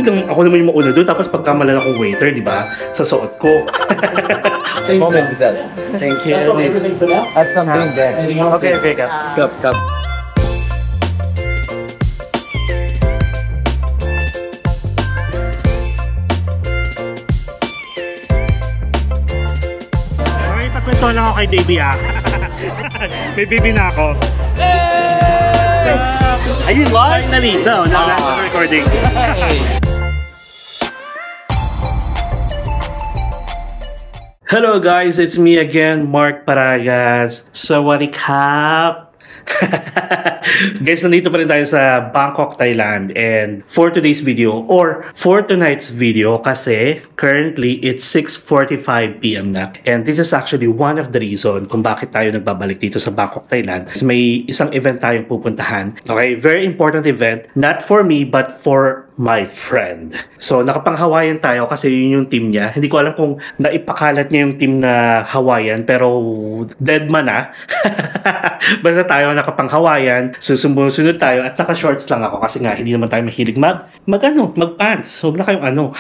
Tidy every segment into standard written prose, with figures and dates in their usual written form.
biglang ako naman yung mauna doon, tapos pagkamalan akong waiter, di ba? Sa suot ko. Moment with us. Thank you. Everything for now? I have something there. Okay, Cup. Cup. Okay, takwento lang ako kay Davey May baby na ako. Are you live? Finally! No, not recording. Hello guys, it's me again, Mark Paragas. Sawadee Kap! Guys, nandito pa rin tayo sa Bangkok, Thailand. And for today's video, or for tonight's video, kasi currently it's 6:45 PM na. And this is actually one of the reason kung bakit tayo nagbabalik dito sa Bangkok, Thailand. May isang event tayong pupuntahan. Okay, very important event. Not for me, but for my friend. So, nakapang-Hawaiian tayo kasi yun yung team niya. Hindi ko alam kung naipakalat niya yung team na Hawaiian, pero dead man na. Basta tayo nakapang-Hawaiian, susunod tayo at naka-shorts lang ako kasi nga hindi naman tayo mahilig mag-pants. Huwag na kayong ano.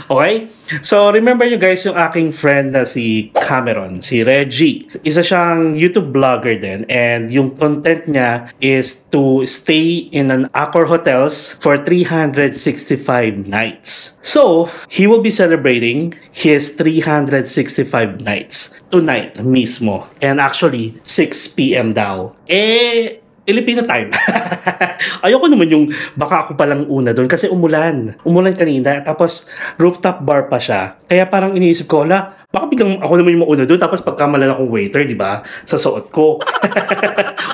Okay? So, remember you guys yung aking friend na si Cameron, si Reggie. Isa siyang YouTube vlogger din, and yung content niya is to stay in an Accor hotels for 365 nights. So, he will be celebrating his 365 nights tonight mismo. And actually, 6 PM daw. Filipino time. Ayoko naman yung baka ako palang una doon kasi umulan. Umulan kanina, tapos rooftop bar pa siya. Kaya parang iniisip ko, baka biglang ako naman yung mauna doon, tapos pagkamalan akong waiter, di ba? Sa suot ko.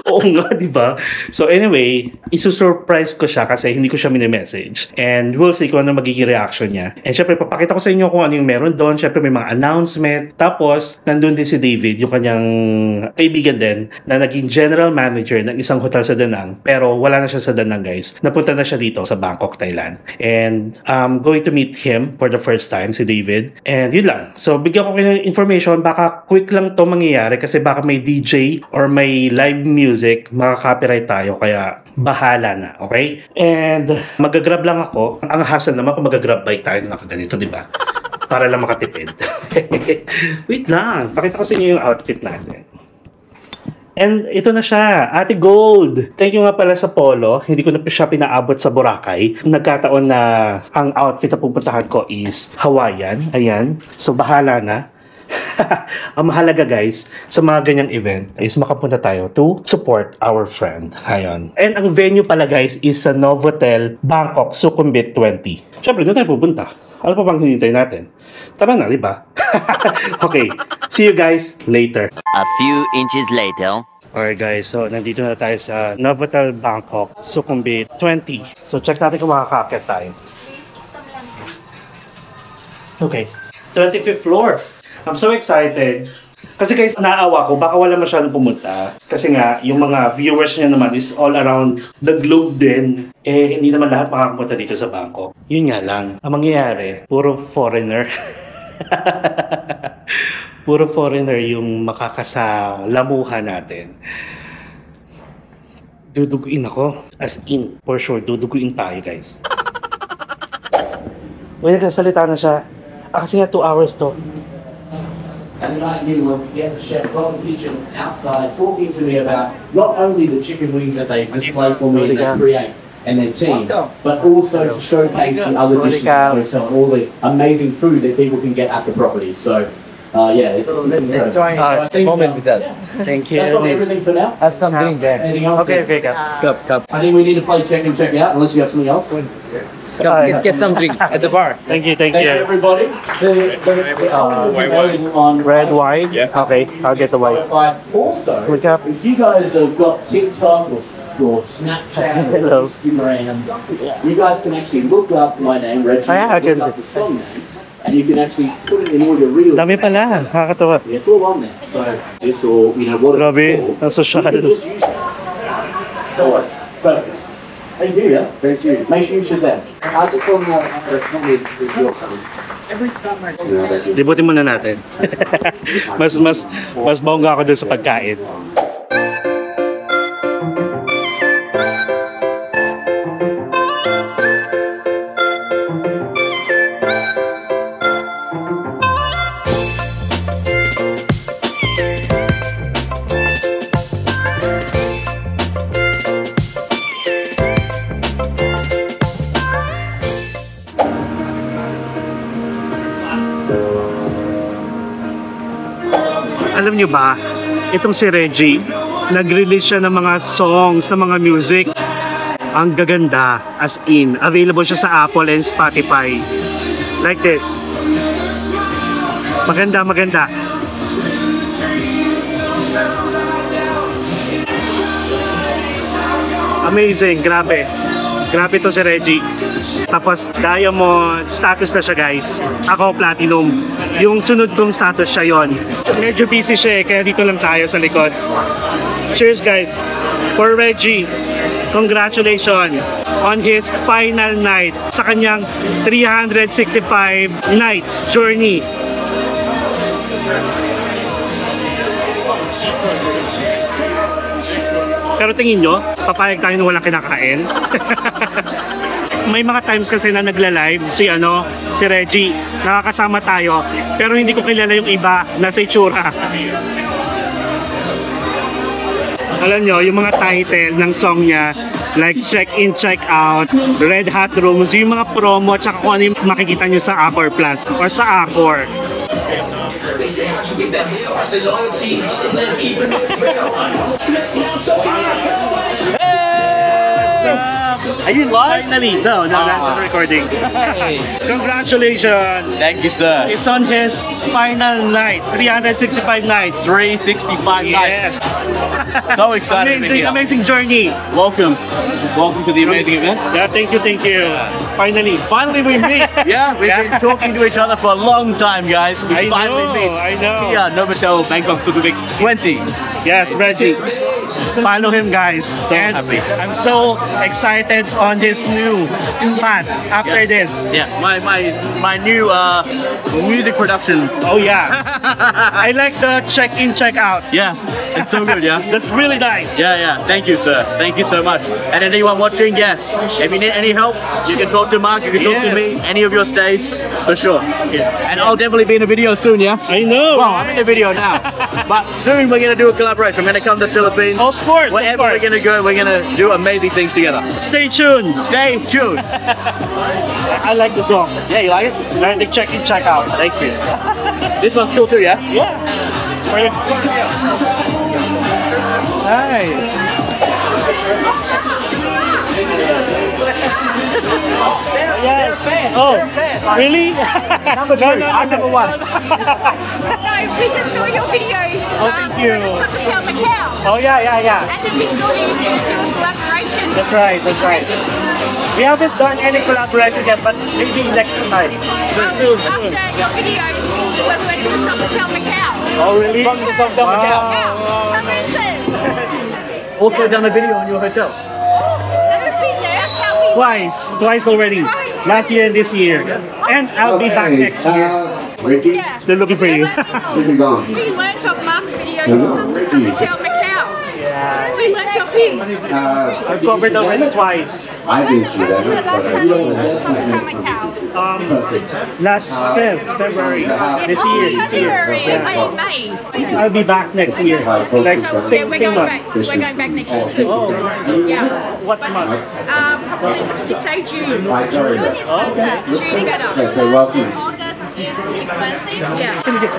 Oo nga, di ba? So anyway, isusurprise ko siya kasi hindi ko siya mini-message. And we'll see kung ano magiging reaction niya. And syempre, papakita ko sa inyo kung ano yung meron doon. Syempre, may mga announcement. Tapos, nandun din si David, yung kanyang kaibigan din, na naging general manager ng isang hotel sa Da Nang. Pero wala na siya sa Da Nang, guys. Napunta na siya dito sa Bangkok, Thailand. And I'm going to meet him for the first time, si David. And yun lang. So, bigyan ko kayo ng information, baka quick lang to mangyayari kasi baka may DJ or may live music, makaka-copyright tayo, kaya bahala na, okay? And magagrab lang ako. Ang hassle naman kung magagrab bike tayo na nakaganito, di ba? Para lang makatipid. Wait lang, pakita ko sa inyo yung outfit natin. And ito na siya, Ate Gold. Thank you nga pala sa polo. Hindi ko na siya pinaabot sa Boracay. Nagkataon na ang outfit na pupuntahan ko is Hawaiian. Ayan. So bahala na. Ang mahalaga guys, sa mga ganyang event is makapunta tayo to support our friend. Ayan. And ang venue pala guys is sa Novotel Bangkok Sukhumvit 20. Siyempre, doon tayo pupunta. Ano pa bang hinintay natin? Tara na, di ba? Okay. See you guys later. A few inches later. Alright guys, so nandito na tayo sa Novotel Bangkok Sukhumvit 20. So check natin kung makakakit tayo. Okay. 25th floor. I'm so excited. Kasi guys, naawa ko, baka wala masyadong pumunta. Kasi nga, yung mga viewers niya naman is all around the globe din. Hindi naman lahat makakapunta dito sa Bangkok. Yun nga lang, ang mangyayari, puro foreigner. Puro foreigner yung makakasalamuhan natin. Duduguin ako. As in, for sure, duduguin tayo guys. Uy, nagsasalita na siya. Kasi nga 2 hours to. And tonight you will get the chef from the kitchen outside talking to me about not only the chicken wings that they display for me and they create and their team, but also to showcase the other dishes in the hotel, all the amazing food that people can get at the property. So, yeah, it's Let's enjoy moment with us. Thank you. that's probably everything for now. I have something there. Anything else? Okay, Cup. I think we need to play check and check out, unless you have something else. Cup. Get some drink at the bar. Thank you. Thank you, everybody. On Red wine? Yeah. Okay, I'll get the white. Also, Recap. if you guys have got TikTok or Snapchat Hello. or Instagram, you guys can actually look up my name, Reggie, I can. look up the song name, and you can actually put it in all your reels. Dami pala, nakakatawa. Yeah, it's all on there. So this or what Grabe, it's ang social. You can just use it. Perfect. Thank you, yeah. Thank you. Make sure you share that. How's it from your Libutin muna natin. mas bongga ako dun sa pagkain. Alam nyo ba, itong si Reggie, nag-release siya ng mga songs, ng mga music. Ang gaganda, as in. Available siya sa Apple and Spotify. Like this. Maganda, maganda. Amazing, grabe. Grabe to si Reggie. Tapos diamond status na siya, guys. Ako platinum. Yung sunod kong status siya yon. Medyo busy siya kaya dito lang tayo sa likod. Cheers, guys. For Reggie, congratulations on his final night sa kanyang 365 nights journey. Pero tingin nyo, papayag tayo na walang kinakain. May mga times kasi na nagla-live si Reggie, nakakasama tayo, pero hindi ko kilala yung iba na sa itsura. Alam nyo, yung mga title ng song niya, like Check In, Check Out, Red Hot Rooms, yung mga promo, tsaka kung ano yung makikita nyo sa Accor Plus or sa Accor. Are you live? Finally, no, that's recording. Congratulations! Thank you, sir. It's on his final night, 365 nights. 365 Yes. nights. So excited to be here. Amazing journey. Welcome. Welcome to the amazing event. Yeah, thank you, thank you. Finally. Finally we meet. Yeah, we've been talking to each other for a long time, guys. We finally meet. I know. Yeah, Novotel Bangkok Super Big 20. Yes, Reggie. Follow him, guys. So And happy. I'm so excited on this new path after this. Yeah, my new music production. Oh yeah. I like the check in, check out. Yeah, it's so good, yeah. That's really nice. Yeah. Thank you, sir. Thank you so much. And anyone watching, yeah, if you need any help, you can talk to Mark, you can talk to me, any of your stays, for sure. Yeah. And I'll definitely be in a video soon, yeah? I know. Well, I'm in a video now. But soon we're going to do a collaboration. I'm going to come to the Philippines. Of course. Wherever we're going to go, we're going to do amazing things together. Stay tuned. Stay tuned. I like the song. Yeah, you like it? I like check in, check out. Thank you. This one's cool too, yeah? Yeah. Nice. Yes. Oh, really? Number 2. I'm number 1. No, we just saw your videos. Oh, thank you. Hotel Macau. Oh, yeah. And then we saw you do a collaboration. That's right. We haven't done any collaboration yet, but maybe next time. After your videos, we went to the Hotel Macau. Oh, really? From the song Del Macau. Come in. Also done a video on your hotel. Never been there. That's how we Twice already. Last year and this year. And I'll be back next year. Yeah. They're looking for you. We learnt off Mark's videos to come to Hotel Macau. Yeah. We learnt off him. I've covered already twice. I didn't see that. Last February. This year. February. Yeah. In May. I'll be back next year. Like So same we're going month. back. We're going back next year too. Oh, Yeah. what month? Probably did you say June? Okay. June better. So welcome. August is expensive. Yeah.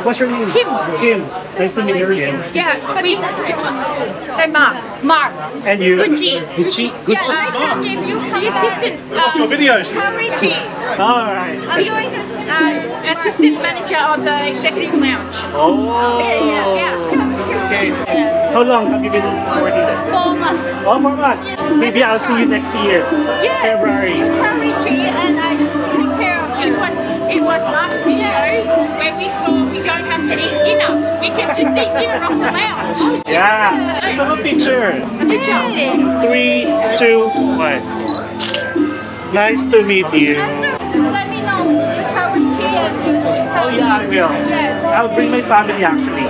What's your name? Kim. Kim. Nice to meet you again. Yeah, but we Hey Mark. Mark. And you? Gucci. Gucci. Yeah, I said if you come the assistant Your videos. Richie. Alright. I'm the assistant manager of the executive lounge. Oh. Yes, come Okay. Yeah. How long have you been working there? 4 months. Oh, 4 months. Maybe I'll see you next year. Yeah. February. Come Richie and I take care of it was Mark's video where we saw we don't have to eat dinner. We can just eat dinner off the lounge. Yeah. Let's have a picture. A picture. 3, 2, 1. Nice to meet you. Let me know. You tell Richie and you tell Oh yeah, I will. Yeah. I'll bring my family actually.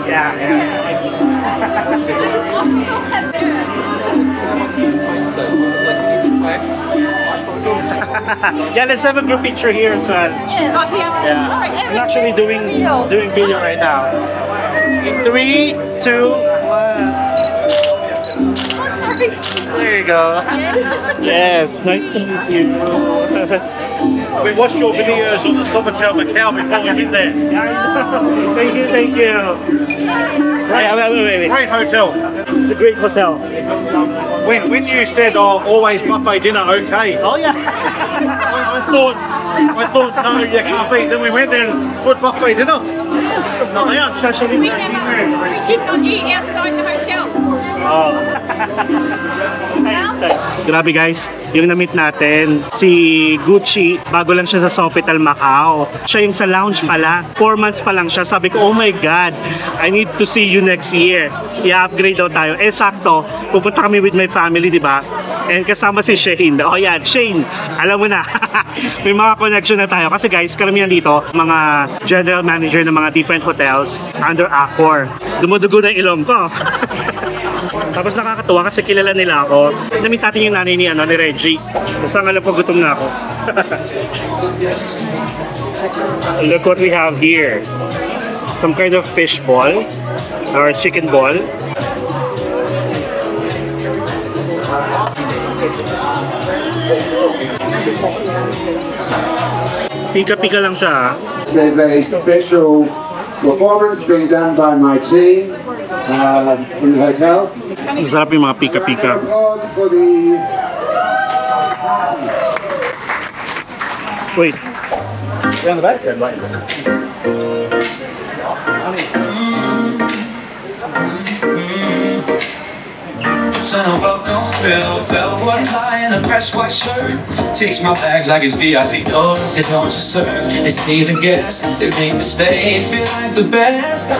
Yeah. Yeah, let's have a group picture here as well. Yeah. Oh, yeah. Yeah. I'm actually doing video right now. In 3, 2, 1. Sorry. There you go. Yes, nice to meet you. We watched your videos on the Sofitel Macau before we went there. Thank you, thank you. Wait. Great hotel. It's a great hotel. When you said, oh, always buffet dinner, okay. Oh yeah. I thought, no, you can't beat. Then we went there and put buffet dinner. Nothing else. We did not eat outside the hotel. Grabe guys, yung na-meet natin, si Gucci, bago lang siya sa Sofitel Macau. Siya yung sa lounge pala. 4 months pa lang siya. Sabi ko, oh my God, I need to see you next year. I-upgrade daw tayo. Eh sakto, pupunta kami with my family, di ba? And kasama si Shane. Oh yan, Shane, alam mo na. May mga connection na tayo. Kasi guys, karamihan dito, mga general manager ng mga different hotels under Accor. Dumudugo na ilong ko. Tapos nakakatuwa kasi kilala nila ako. Namit natin yung nanay ni Reggie. Basta alam ko gutom na ako. Look what we have here. Some kind of fish ball or chicken ball. Pika-pika lang siya. There's a special performance being done by my team in the hotel. Masarap yung mga pika-pika. For the Wait. Down the back? Son of a bellboy tie in a pressed white shirt. Takes my bags like it's VIP door. They don't just serve, they save the guests. They make the stay feel like the best.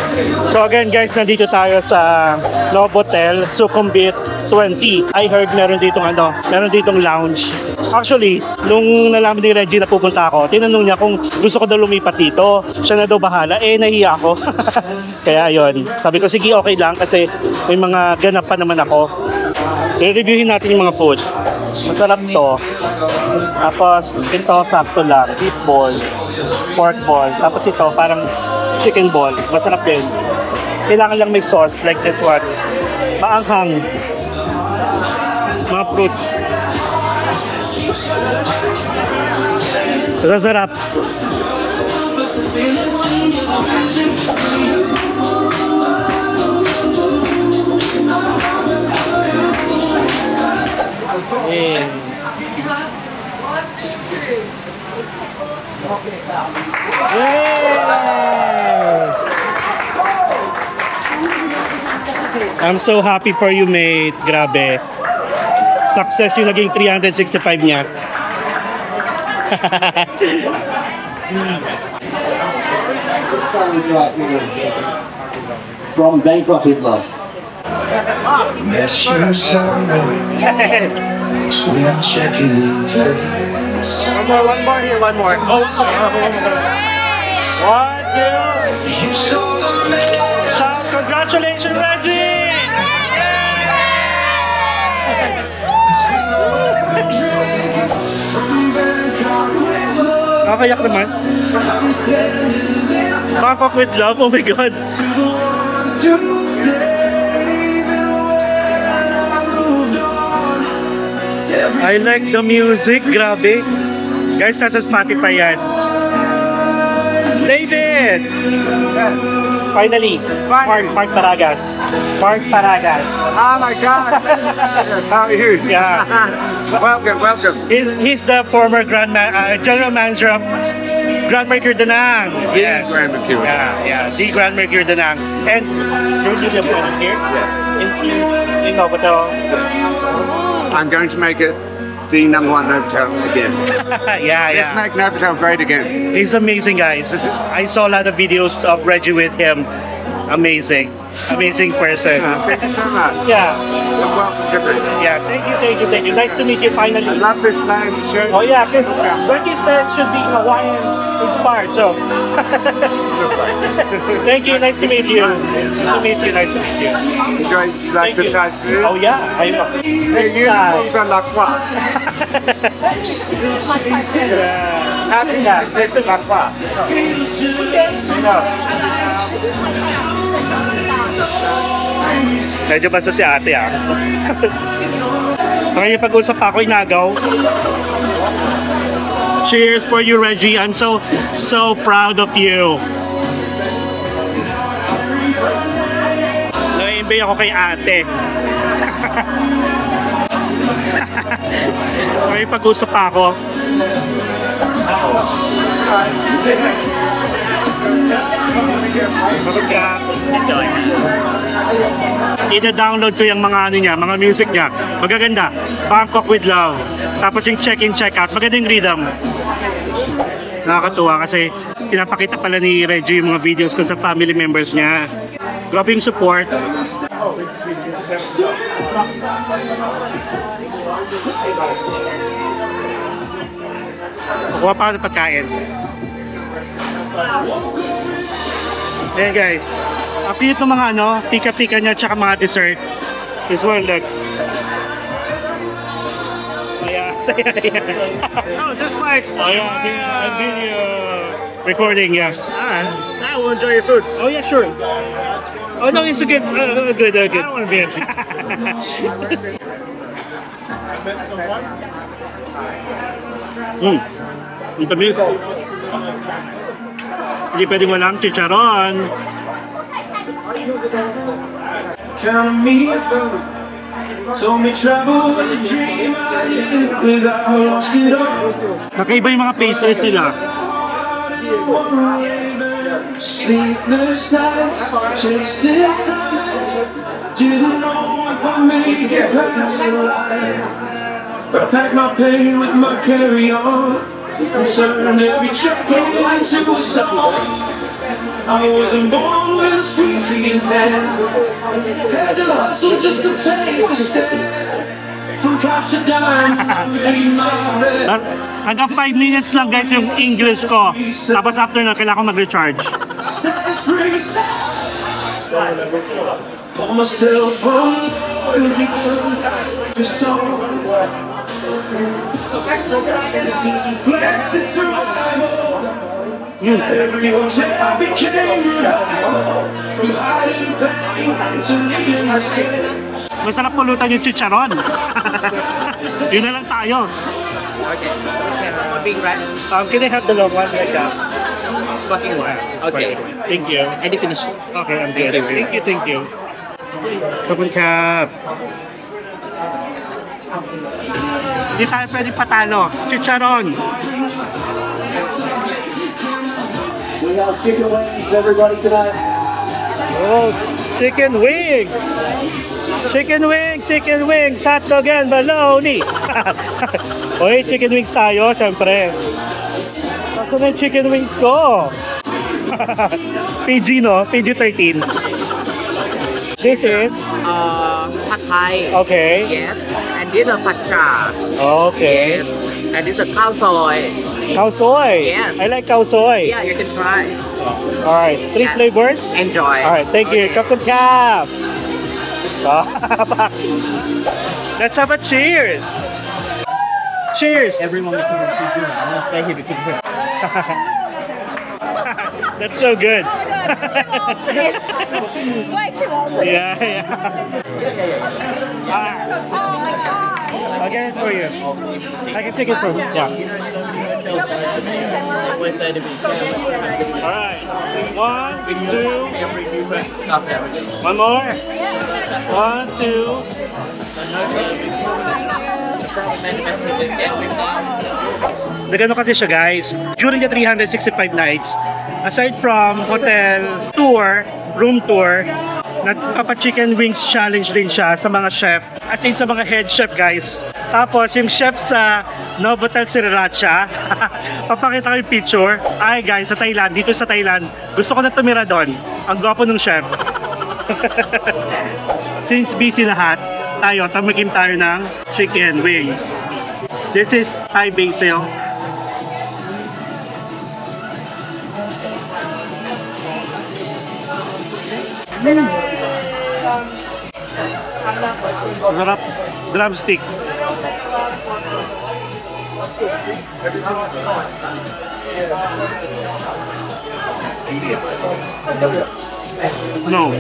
So again guys, nandito tayo sa Novotel Sukhumvit 20. I heard meron ditong lounge. Actually, nung nalaman ni Reggie na pupunta ako, tinanong niya kung gusto ko daw lumipat dito. Siya na daw bahala. Eh, nahiya ako. Kaya yon. Sabi ko, sige, okay lang kasi may mga ganap pa naman ako. I-reviewin natin yung mga food. Masarap to. Tapos, ito, sakto lang. Beef ball, pork ball. Tapos ito, parang chicken ball. Masarap din. Kailangan lang may sauce like this one. Maanghang. Mga fruit. Masarap. I'm so happy for you, mate. Grabe. Success yung naging 365 niya. From Bangkok Hitler. Miss you so much. Sweet chicken face. One more here, one more. Oh, sorry. 1, 2. You saw the man. Shout, congratulations, Reggie! Nakakayak naman. Bangkok with love, oh my God. I like the music, grabe. Guys, nasa Spotify yan. David! Finally, Mark Paragas. Mark Paragas. oh my God! How are you? Yeah. Welcome. He's the former general manager of Grand Mercure Danang. Yes. Grand Mercure. Yeah. The Grand Mercure Danang. And you're the appointment here? Yes. In Novotel. I'm going to make it the #1 hotel again. Yeah. Let's make Novotel great again. He's amazing, guys. I saw a lot of videos of Reggie with him. Amazing person. Thank you so much. Yeah. You're welcome to me. Yeah, thank you. Nice to meet you finally. I love this name. Sure. Oh yeah, because Reggie said it should be Hawaiian inspired, so. Thank you, nice to meet you. Nice to meet you. Enjoy like the Thai food. Oh yeah, I know. Next time. Happy that. Next time. I know. Medyo basta si ate ah. Ngayon pag-usap ako, inagaw. Cheers for you, Reggie. I'm so proud of you. Na-envy ako kay ate. May pag-usap ako. Ida-download ko yung mga ano niya, mga music niya. Magaganda. Bangkok with Love. Tapos yung check-in, check-out. Magandang rhythm. Nakakatuwa kasi pinapakita pala ni Reggie yung mga videos ko sa family members niya. Grabe yung support. Kuha pa ng pagkain. Ayan guys. Ang cute ng mga ano, pika-pika niya tsaka mga dessert. This one, look. Oh yeah, saya yan. Oh, just like... Oh yeah, video recording, yeah. Alright, I will enjoy your food. Oh yeah, sure. Oh no, it's a good, good. I don't want to be in. Ito music. Hindi pwedeng walang chicharon. Count me, told me travel was a dream I lived without lost it all. Kakaiba yung mga pastries nila. Sleepless nights, chasing signs. Didn't know if I'd make it past the light. I packed my pain with my carry-on and turned every check into a song. I wasn't born with a sweet in hand. Had to hustle just to take the stand. From couch to dime, I made my bed. Hanggang 5 minutes lang guys yung English ko. Tapos after na kailangan ko mag-recharge. Pull myself from loyalty to this song. This is flex and survival. Every hotel I became from hiding pain to leading the skin. Masarap pulutan yung chicharon. Yun na lang tayo. Okay. Big right? Can I have the long one like that? Fucking one. Okay. Thank you. And the finish. Okay, I'm good. Thank you. ขอบคุณครับ Hindi tayo pwede patalo. Chicharon. We have chicken wings, everybody, tonight. Oh, chicken wings. Chicken wings. Hotdog and bologna. Oy, chicken wings tayo, syempre. Saan na yung chicken wings ko? PG, no? PG-13. This is? Pad Thai. Okay. Yes. And this is Pad Cha. Okay. Yes. And this is Khao Soi. Khao soy. Yes. I like khao soy. Yeah, you can try. Alright, 3 flavors? Enjoy. Alright, thank you. Kapun kap. Let's have a cheers. Cheers. Everyone will come and see you. I'm gonna stay here to keep here. That's so good. Way too old for this. Yeah. I'll get it for you. I can take it from you. Yeah. Alright. 1, 2. One more. 1, 2. Nagano kasi siya guys, during the 365 nights, aside from hotel tour, room tour, nagpapa-chicken wings challenge din siya sa mga chef, as in sa mga head chef guys. Tapos yung chef sa Novotel Sriracha, papakita ko yung picture. Ay guys, sa Thailand, dito sa Thailand, gusto ko na tumira doon. Ang gwapo ng chef. Since busy lahat, tayo, tamakim tayo ng chicken wings. This is Thai basil. Sarap. Drumstick. No.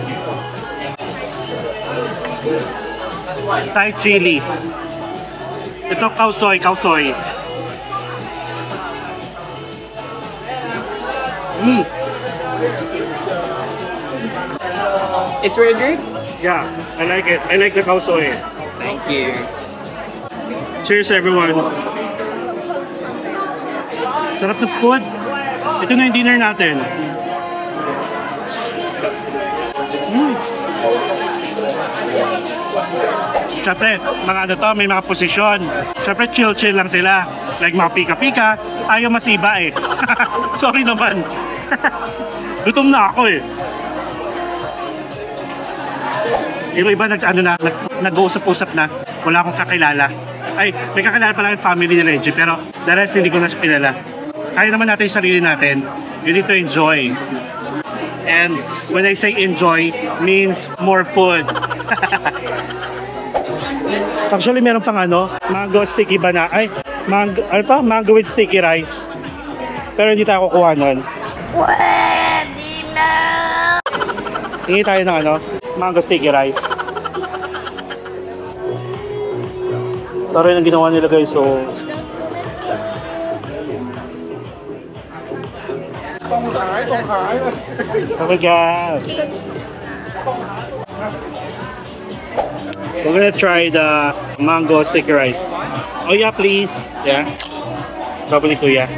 Thai chili. Ito khao soy. It's really good. Yeah, I like it. I like the khao soi. Thank you. Cheers everyone. Sarap na food. Ito na yung dinner natin. Siyempre, mga ano to, may mga posisyon. Siyempre, chill-chill lang sila. Like mga pika-pika, ayaw masiba eh. Sorry naman. Gutom na ako eh. Yung iba nag-uusap-usap na. Wala akong kakilala. Ay, may kakilala pala yung family ni Reggie, pero dahil hindi ko na siya kilala. Kaya naman natin yung sarili natin. You need to enjoy. And when I say enjoy, means more food. Actually, meron pang ano, mango sticky banana. Ay, mango with sticky rice. Pero hindi tayo kukuha nun. Pwede na! Hingi tayo ng ano, mango sticky rice. Sorry ang ginawa nila guys, so... Oh my god! We're gonna try the mango sticky rice. Oh yeah, please. Yeah. Probably two, yeah.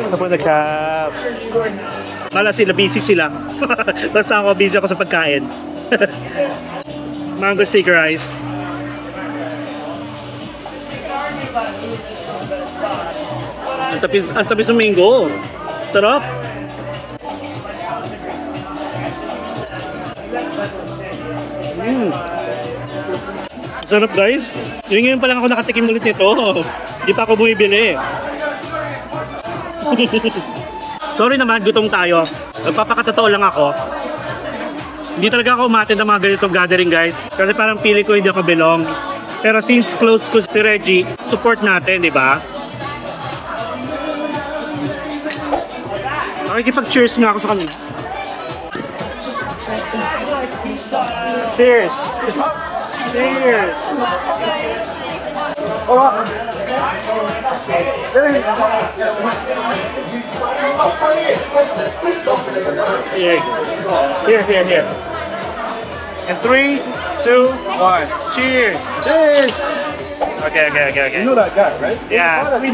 Ano po nagka... Kala sila, busy sila. Basta ako, busy ako sa pagkain. Mango sticky rice. Ang tapis ng mango. Sarap. Sarap guys. Yung ngayon pa lang ako nakatikim ulit nito. Di pa ako bumibili. Sorry naman, gutom tayo. Nagpapakatotoo lang ako. Hindi talaga ako umattend ng mga ganitong gathering guys. Kasi parang pili ko hindi ako belong. Pero since close ko si Reggie, support natin, di ba? Nakikipag-cheers nga ako sa kanila. Cheers! Cheers! Here. And 3, 2, 1. Cheers! Cheers! Okay. You know that guy, right? Yeah. We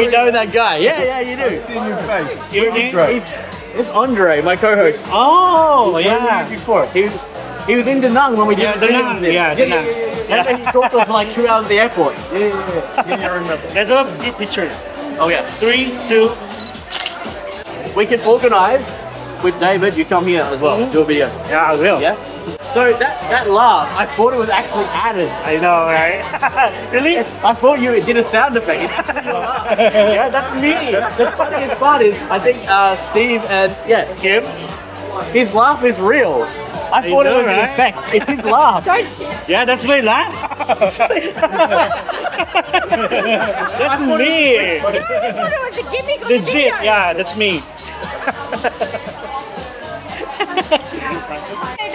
know that guy. Yeah, you do. I've seen your face. Your name? It's Andre, my co-host. Oh, yeah. Before he was in Da Nang when we did the Da Nang. Yeah. And then he talked us for like 2 hours at the airport. Yeah, I remember. Let's have a picture. Oh yeah. 3, 2. We can organize with David. You come here as well. Do a video. Yeah, I will. Yeah. So that laugh, I thought it was actually added. I know, right? Really? I thought you did a sound effect. Yeah, that's me. The funniest part is, I think Steve and Kim, his laugh is real. I thought it was an effect. It's his laugh. Yeah, that's my laugh. That's me. I thought it was a gimmick on the Legit, video. yeah, that's me.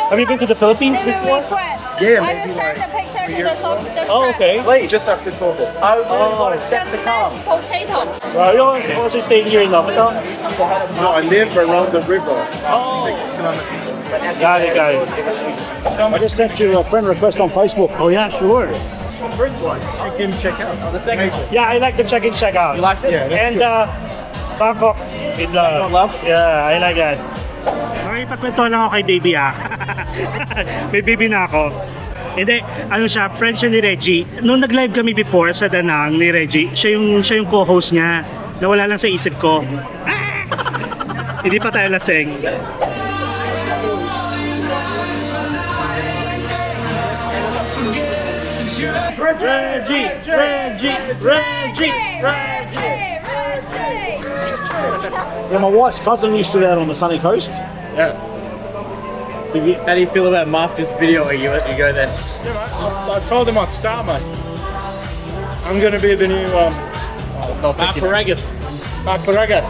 Have you been to the Philippines before? Yeah, I maybe will send like the picture to the Oh, okay. Wait, just after COVID. I really want to step the car. Potato. Well, you're also staying here in Lopito? No, I live around the river. Oh. 6 kilometers. Got it. I just sent you a friend request on Facebook. Oh yeah, sure. First one. Check out. The second one. Yeah, I like the check-in, check-out. You liked it? Yeah, And Bangkok in love? Yeah, I like that. Makipagkwento lang ako kay baby May baby na ako. Hindi, ano siya, friend siya ni Reggie. Nung nag-live kami before sa Da Nang ni Reggie, siya yung co-host niya. Nawala lang sa isip ko. Hindi pa tayo laseng. Reggie! Yeah, my wife's cousin used to that on the sunny coast. Yeah. How do you feel about Marcus videoing you as you go there? I told him I'd start, mate. I'm gonna be the new Mark Paragas. Mark Paragas.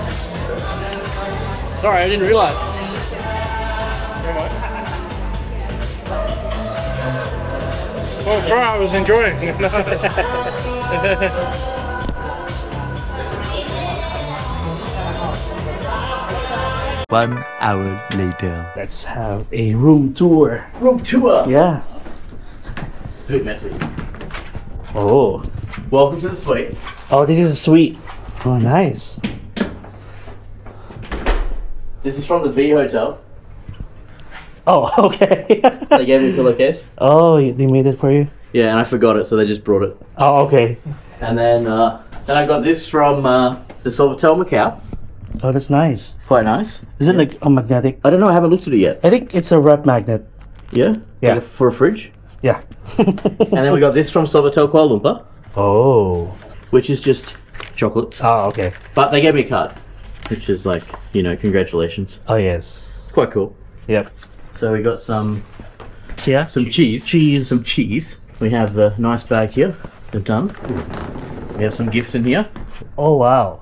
Sorry, I didn't realise. Well, bro, I was enjoying. 1 hour later. Let's have a room tour. Room tour. Yeah. It's a bit messy. Oh. Welcome to the suite. Oh, this is sweet. Oh, nice. This is from the V Hotel. Oh, okay. They gave me a pillowcase. Oh, they made it for you? Yeah, and I forgot it, so they just brought it. Oh, okay. And then I got this from the Sofitel Macau. Oh, that's nice. Quite nice. Is it like a magnetic? I don't know, I haven't looked at it yet. I think it's a rep magnet. Yeah? Yeah. Like for a fridge. Yeah. And then we got this from Sofitel Kuala Lumpur, Oh. which is just chocolates. Oh, okay. But they gave me a card, which is like, you know, congratulations. Oh, yes. Quite cool. Yep. So we got some Yeah. cheese. Cheese. Some cheese. We have the nice bag here. They're done. We have some gifts in here, Oh, wow.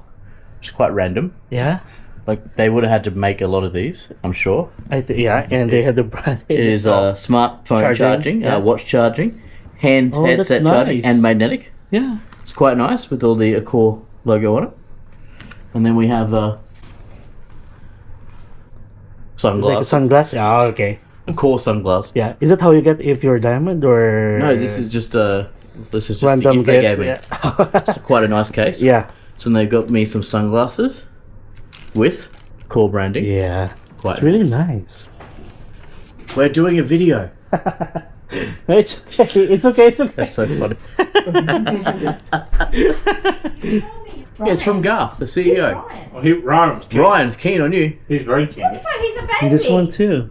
which is quite random. Yeah. Like they would have had to make a lot of these, I'm sure. Yeah, and they had the brand. It is smartphone charging, yeah. watch charging, headset that's charging, nice. and magnetic. Yeah. It's quite nice with all the Accor logo on it. And then we have Like a sunglasses. sunglass. Yeah, okay. Accor sunglasses. Yeah. Is that how you get if you're a diamond or? No, this is just the random gift they gifts. gave me. Yeah. It's quite a nice case. Yeah. So they got me some sunglasses with Accor branding. Yeah. Quite It's really nice. nice. We're doing a video. No, it's okay. It's okay. That's so funny. Yeah, it's from Garth, the CEO. Well, Ryan's keen. Ryan's keen on you. He's very keen. He's a baby. And this one too.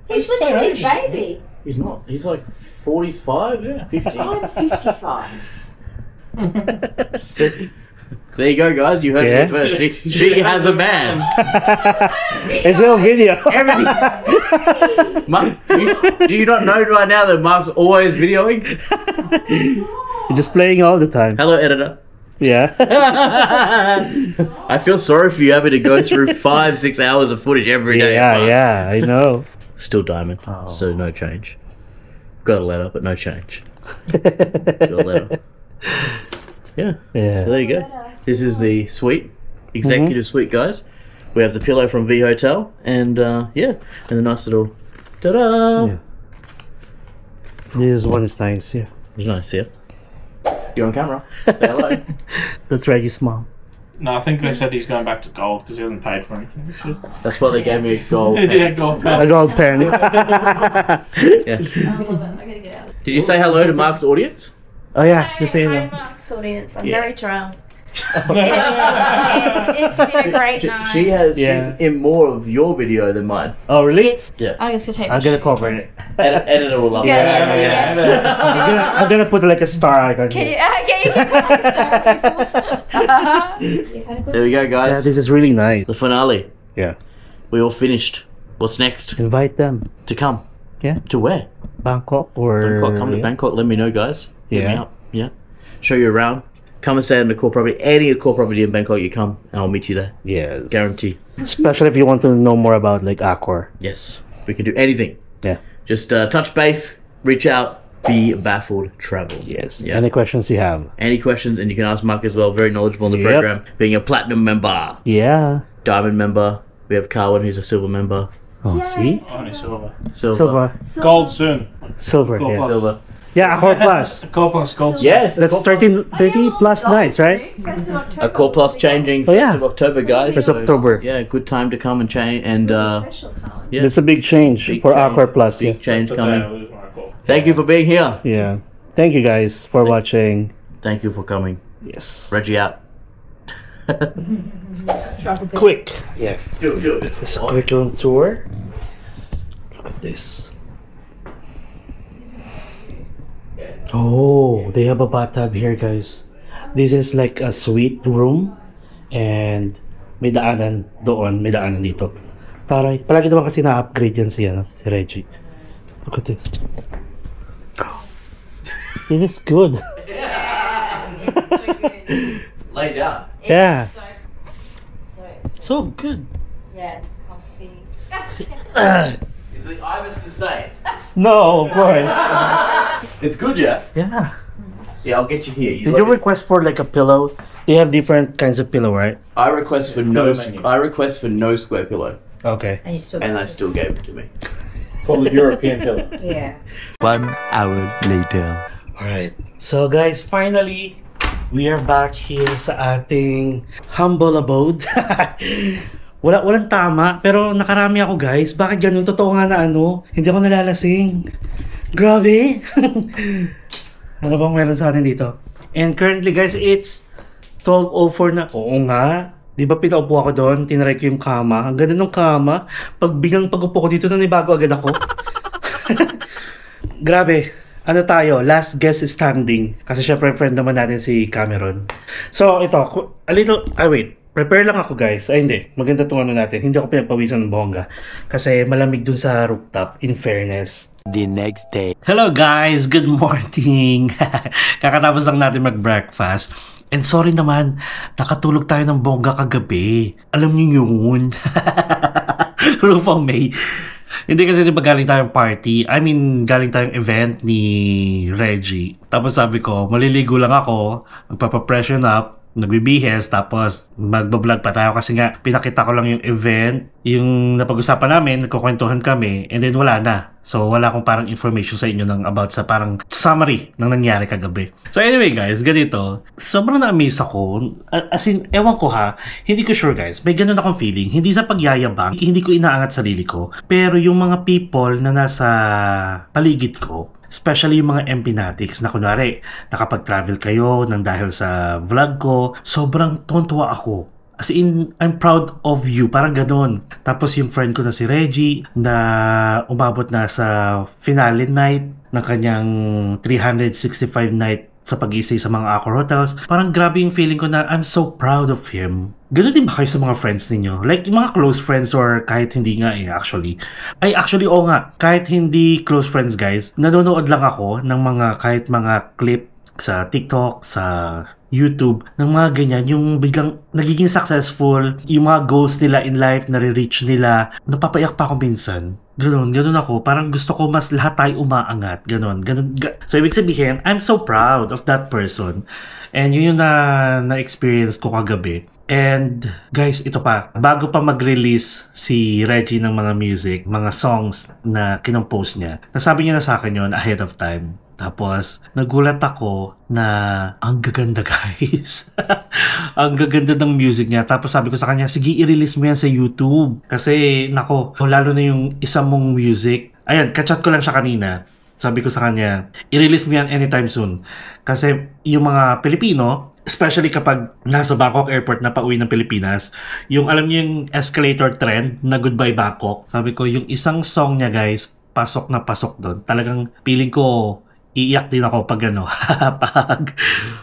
He's literally a baby. He's not. He's like 45, yeah, 50. I'm 55. There you go, guys. You heard Yeah. it first. She has a man. It's a video. Mark, do you not know right now that Mark's always videoing? You're just playing all the time. Hello, editor. Yeah. I feel sorry for you having to go through 5-6 hours of footage every day. Yeah, Mark. yeah. I know. Still diamond, Oh. so no change. Got a letter, but no change. Got a letter. Yeah. Yeah. So there you go. This is the suite, executive suite, guys. We have the pillow from V Hotel, and yeah, and a nice little ta-da. Yeah. This one is nice. Yeah. It's nice, yeah. You're on camera. Say hello. That's Reggie's mom. No, I think they said he's going back to gold because he hasn't paid for anything. That's why they gave me a gold. Yeah, gold. A gold pen. Yeah. Did you say hello to Mark's audience? Oh yeah, you're saying Hi, that. Mark's audience. I'm Yeah. very drowned. It's been a great night. She has. Yeah. She's in more of your video than mine. Oh really? It's. Yeah. I'm just gonna take. I'm gonna cover it. Editor will love Yeah, that. yeah, yeah. I'm gonna put like a star icon. Can here. you? Yeah, you can put like star peoples. There we go, Yeah, guys. this is really nice. The finale. Yeah. We all finished. What's next? Invite them. To come. Yeah. To where? Bangkok or Bangkok. Come to yeah. Bangkok. Let me know, guys. Hit me Yeah. up. Yeah. Show you around. Come and stay in the core property. Any core property in Bangkok, you come, and I'll meet you there. Yes. Guarantee. Especially if you want to know more about like Accor. Yes. We can do anything. Yeah. Just touch base, reach out, be baffled, travel. Yes. Yeah. Any questions you have? Any questions, and you can ask Mark as well. Very knowledgeable in the Yep. program. Being a platinum member, Yeah. diamond member. We have Carwin, who's a silver member. Oh, see? Only silver. Silver. Silver. Gold soon. Silver. Gold Yeah. plus. Silver. Yeah, Accor Plus. Gold plus gold. Yes. That's 30 plus nights, right? A core plus changing. Oh, yeah. 1st of October, guys. First October. Yeah, good time to come and change. And yeah, That's a big change Big for change. Accor Plus. Yeah. big change That's the day I coming. lose my gold. Thank you for being here. Yeah. Thank you guys for watching. Thank you for coming. Yes. Reggie out. Quick. Yeah. Do it. It's a quick little tour. Look at this. Oh, they have a bathtub here, guys. This is like a suite room, and may daanan doon, may daanan dito. Taray, palagi naman kasi na-upgrade yan si Reggie. Look at this. This is good. Lay down. Yeah. So So good. yeah, comfy. Is it Ibis to say? No, of course. It's good, yeah? Yeah. Yeah, I'll get you here. Did you request for like a pillow? They have different kinds of pillow, right? I request for no. Menu. I request for no square pillow, Okay. And you still and they still gave it to me. Called the European pillow. yeah. 1 hour later. Alright. So guys, finally, we are back here sa ating humble abode. Walang tama, pero nakarami ako guys. Bakit ganun? Totoo nga na hindi ako nalalasing. Grabe! Ano bang meron sa atin dito? And currently guys, it's 12:04 na. Oo nga. Di ba pinaupo ako doon? Tinaray ko yung kama. Ang ganda ng kama. Biglang pag-upo ko dito, nanibago agad ako. Grabe. Ano tayo? Last guest standing. Kasi syempre friend naman natin si Cameron. So ito, wait. Prepare lang ako guys. Ay hindi, maganda itong natin. Hindi ako pinagpawisan ng bongga. Kasi malamig dun sa rooftop, in fairness. The next day. Hello guys! Good morning! Kakatapos lang natin mag-breakfast. And sorry naman, nakatulog tayo ng bongga kagabi. Alam niyo yun? Rufang May. Hindi kasi diba galing tayong party. I mean, galing tayong event ni Reggie. Tapos sabi ko, maliligo lang ako, magpapapression up, nagbibihes, tapos magbablog pa tayo kasi nga pinakita ko lang yung event, yung napag-usapan namin, nagkukwentuhan kami, and then wala na. So wala akong parang information sa inyo about sa parang summary ng nangyari kagabi. So anyway guys, ganito, sobrang na-amaze ako. As in, ewan ko ha, hindi ko sure guys, may ganun akong feeling, hindi sa pagyayabang, hindi ko inaangat sarili ko, pero yung mga people na nasa paligid ko, especially yung mga empinatics na kunwari, nakapag-travel kayo nang dahil sa vlog ko, sobrang tontuwa ako. As in, I'm proud of you. Parang ganun. Tapos yung friend ko na si Reggie na umabot na sa finale night ng kanyang 365 night sa pag-i-stay sa mga Accor hotels. Parang grabe yung feeling ko na I'm so proud of him. Ganun din ba kayo sa mga friends ninyo? Like yung mga close friends or kahit hindi nga actually. Oo nga. Kahit hindi close friends guys, nanonood lang ako ng kahit mga clip sa TikTok, sa YouTube, ng mga ganyan, yung biglang nagiging successful, yung mga goals nila in life, nare-reach nila, napapaiyak pa ako minsan. Ganun ako. Parang gusto ko mas lahat tayo umaangat. Ganun. So, ibig sabihin, I'm so proud of that person. And yun yung na-experience ko kagabi. And, guys, ito pa. Bago pa mag-release si Reggie ng mga music, mga songs na kinompose niya, nasabi niya na sa akin yun ahead of time. Tapos, nagulat ako na ang gaganda guys. Ang gaganda ng music niya. Tapos sabi ko sa kanya, sige i-release mo yan sa YouTube. Kasi, nako, lalo na yung isang mong music. Ayan, kachat ko lang siya kanina. Sabi ko sa kanya, i-release mo yan anytime soon. Kasi yung mga Pilipino, especially kapag nasa Bangkok Airport na pauwi ng Pilipinas, yung alam niyo yung escalator trend na Goodbye Bangkok. Sabi ko, yung isang song niya guys, pasok na pasok doon. Talagang feeling ko, iiyak din ako pag pag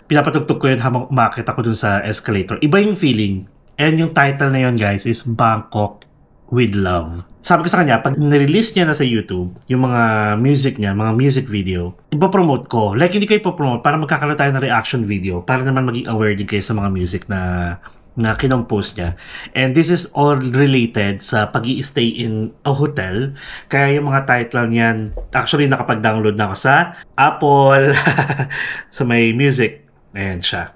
pinapatugtog ko yun habang umakit ako dun sa escalator. Iba yung feeling. And yung title na yun guys is Bangkok with Love. Sabi ko sa kanya, pag nirelease niya na sa YouTube, yung mga music niya, mga music video, ipopromote ko. Like hindi ko ipopromote, para magkakaroon tayo ng reaction video, para naman maging aware din kayo sa mga music na kinompose niya. And this is all related sa pag-i-stay in a hotel. Kaya yung mga title niyan, actually nakapag-download na ako sa Apple, sa may music. Ayan siya.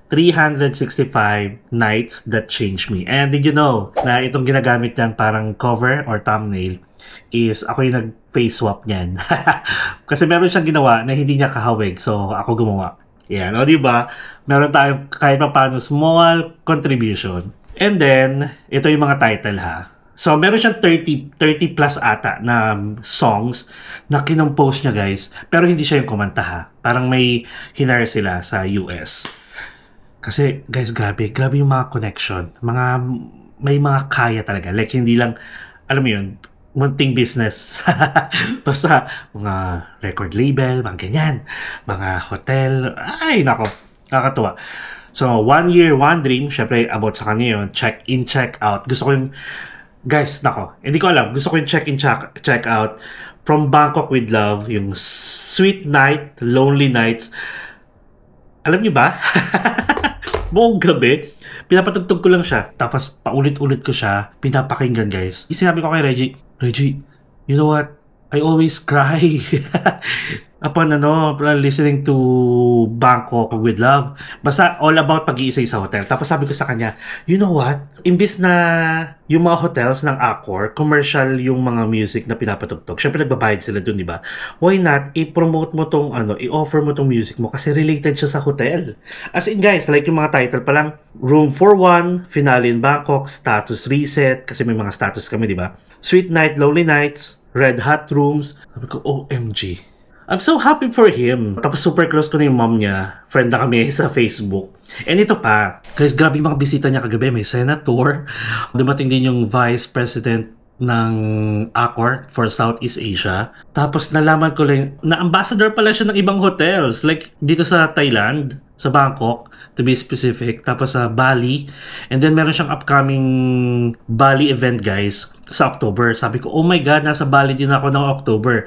365 Nights That Changed Me. And did you know na itong ginagamit niyan parang cover or thumbnail is ako yung nag-face swap niyan. Kasi meron siyang ginawa na hindi niya kahawig. So ako gumawa. Yan, o diba? Meron tayong kahit pa paano small contribution. And then, ito yung mga title ha. So, meron siyang 30 plus ata na songs na kinompose niya guys. Pero hindi siya yung kumanta ha. Parang may hinire sila sa US. Kasi guys, grabe yung mga connection. May mga kaya talaga. Like hindi lang, alam mo yun, munting business. Basta, mga record label, mga ganyan. Mga hotel. Ay, nako. Nakakatuwa. So, 1 year, 1 dream. Syempre, about sa kanya yun. Check in, check out. Gusto ko yung, guys, nako. Hindi ko alam. Gusto ko yung check in, check out. From Bangkok with Love. Yung sweet night, lonely nights. Alam niyo ba? Buong gabi, pinapatugtog ko lang siya. Tapos paulit-ulit ko siya, pinapakinggan guys. Sinabi ko kay Reggie, you know what? I always cry upon listening to Bangkok with Love. Basta all about pag-iisa sa hotel. Tapos sabi ko sa kanya, you know what? Imbis na yung mga hotels ng Accor, commercial yung mga music na pinapatugtog. Syempre nagbabayad sila dun, di ba? Why not i-promote mo tong i-offer mo tong music mo kasi related siya sa hotel. As in guys, like yung mga title pa lang, Room 41, Finale in Bangkok, Status Reset, kasi may mga status kami, di ba? Sweet Night, Lonely Nights, Red Hot Rooms. Sabi ko, OMG. I'm so happy for him. Tapos super close ko na yung mom niya. Friend na kami sa Facebook. And ito pa. Guys, grabe yung mga bisita niya kagabi. May senator. Dumating din yung vice president ng Accor for Southeast Asia. Tapos nalaman ko lang na ambassador pala siya ng ibang hotels. Like dito sa Thailand, sa Bangkok, to be specific. Tapos sa Bali. And then meron siyang upcoming Bali event guys sa October. Sabi ko, oh my God, nasa Bali din ako ng October.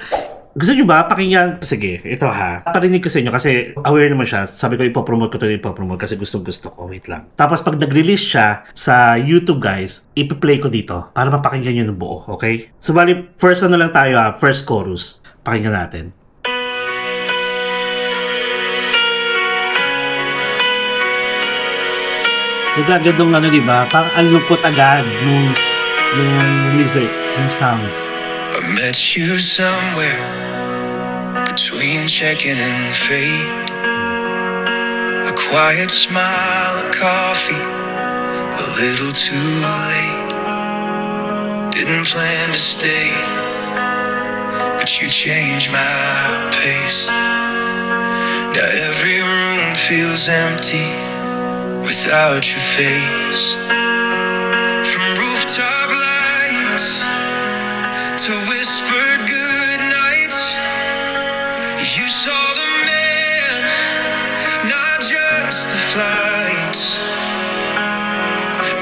Gusto nyo ba? Pakinggan. Sige, ito ha. Parinig ko sa inyo kasi aware naman siya. Sabi ko, ipopromote kasi gusto ko. Wait lang. Tapos pag nag-release siya sa YouTube guys, ipi-play ko dito para mapakinggan nyo ng buo. Okay? So bali, first lang tayo ha. First chorus. Pakinggan natin. Nagagad nung diba? Parang ang lupot agad nung music, nung sounds. I met you somewhere between checking and fate. A quiet smile, a coffee, a little too late. Didn't plan to stay, but you changed my pace. Now every room feels empty without your face. From rooftop lights to whispered good nights, you saw the man, not just the flights.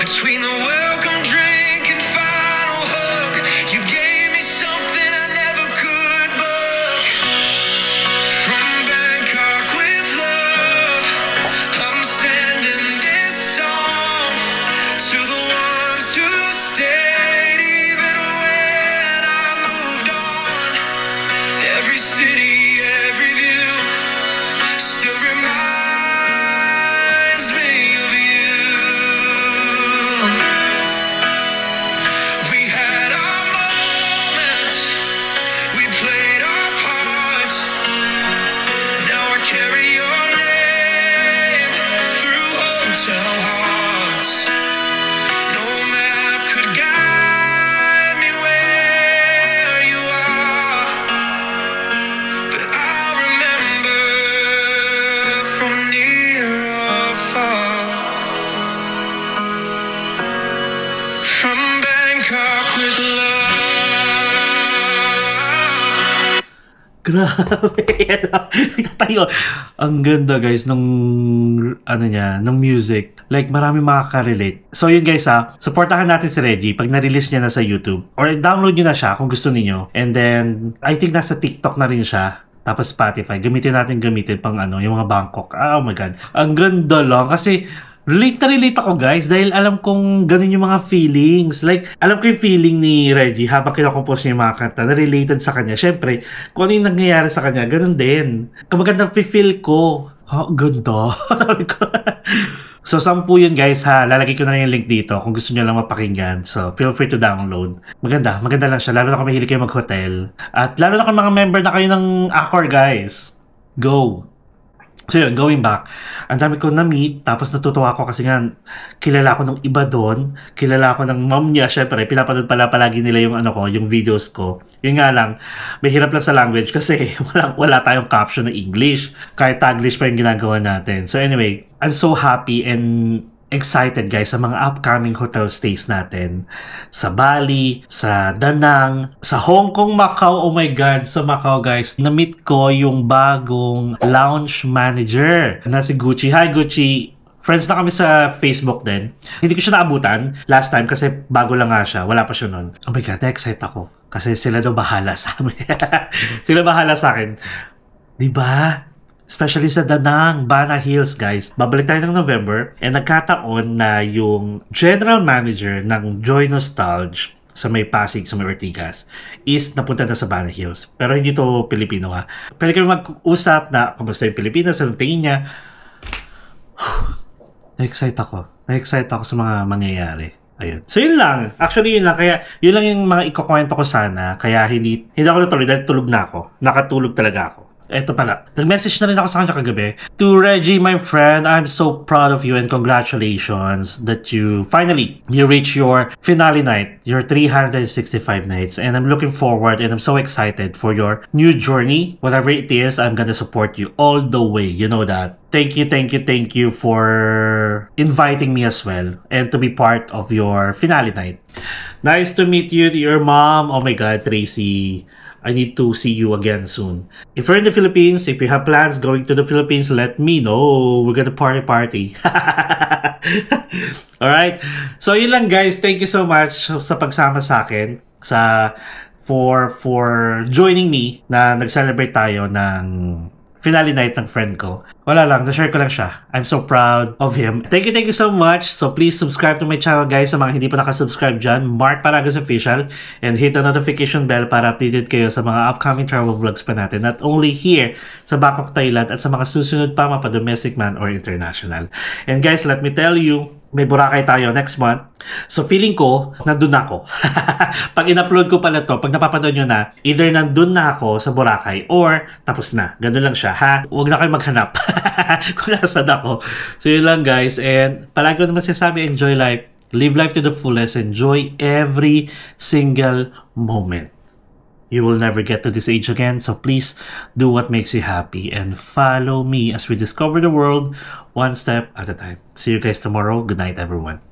Between the welcome drink and final hug, you gave me something I never could book. From Bangkok with love, I'm sending this song to the ones who stayed even when I moved on. Every city, every view still reminds me of you. We had our moments, we played our parts. Now I carry your name through hotel hearts. No map could guide me where you are, but I'll remember from near or far. From Bangkok with love. Grabe. Tayo. Ang ganda guys nung nung music. Like marami makaka-relate. So yun guys supportahan natin si Reggie pag na-release niya na sa YouTube. Or download niyo na siya kung gusto niyo. And then I think nasa TikTok na rin siya. Tapos Spotify. Gamitin pang yung mga Bangkok. Oh my God. Ang ganda lang kasi relate na relate ako guys dahil alam kong ganun yung mga feelings. Like, alam ko yung feeling ni Reggie habang kinakompose niya yung mga kanta na related sa kanya. Siyempre, kung ano yung nangyayari sa kanya, ganun din. Kumaganda feel ko. Ganda. So, 10 yun guys ha. Lalagay ko na yung link dito kung gusto nyo lang mapakinggan. So, feel free to download. Maganda lang siya. Lalo na kung mahilig kayo mag-hotel. At lalo na kung mga member na kayo ng Accor guys. Go! So yun, going back, ang dami ko na-meet, tapos natutuwa ako kasi nga, kilala ko ng iba doon, kilala ko ng mom niya, syempre, pinapanood pala palagi nila yung yung videos ko. Yun nga lang, may hirap lang sa language kasi wala tayong caption na English, kahit Taglish pa yung ginagawa natin. So anyway, I'm so happy and excited guys sa mga upcoming hotel stays natin sa Bali, sa Da Nang, sa Hong Kong, Macau. Oh my God, sa Macau guys, na-meet ko yung bagong lounge manager na si Gucci. Hi Gucci! Friends na kami sa Facebook din. Hindi ko siya naabutan last time kasi bago lang nga siya. Wala pa siya nun. Oh my God, na-excite ako. Kasi sila daw bahala sa amin. Sila bahala sa akin. Diba? Especially sa Danang, Bana Hills, guys. Babalik tayo ng November. And nagkataon na yung general manager ng Joy Nostalgia sa may Pasig, sa may Ortigas, is napunta na sa Bana Hills. Pero hindi to Pilipino, ha. Pwede kami mag-usap na kumusta yung Pilipinas, anong tingin niya. Na-excite ako. Na-excite ako sa mga mangyayari. Ayun. So, yun lang. Actually, yun lang. Kaya, yun lang yung mga ikukwento ko sana. Kaya, hindi ako natuloy dahil tulog na ako. Nakatulog talaga ako. Eto pala, nag-message na rin ako sa kanya kagabi. To Reggie, my friend, I'm so proud of you and congratulations that you reached your finale night, your 365 nights. And I'm looking forward and I'm so excited for your new journey. Whatever it is, I'm gonna support you all the way. You know that. Thank you for inviting me as well and to be part of your finale night. Nice to meet you, your mom. Oh my God, Tracy. I need to see you again soon. If you're in the Philippines, if you have plans going to the Philippines, let me know. We're gonna party. Alright? So, yun lang guys. Thank you so much sa pagsama sa akin. For joining me na nag-celebrate tayo ng finale night ng friend ko. Wala lang, na-share ko lang siya. I'm so proud of him. Thank you so much. So please subscribe to my channel guys sa mga hindi pa nakasubscribe dyan. Mark Paragas Official. And hit the notification bell para updated kayo sa mga upcoming travel vlogs pa natin. Not only here sa Bangkok, Thailand at sa mga susunod pa mapa domestic man or international. And guys, let me tell you, may Boracay tayo next month. So feeling ko, nandun na ako. Pag in-upload ko pala to, pag napapanood nyo na, either nandun na ako sa Boracay or tapos na. Ganun lang siya, ha? Huwag na kayo maghanap kung nasan ako. So yun lang guys. And palagi ko naman sinasabi, enjoy life. Live life to the fullest. Enjoy every single moment. You will never get to this age again, so please do what makes you happy and follow me as we discover the world one step at a time. See you guys tomorrow. Good night, everyone.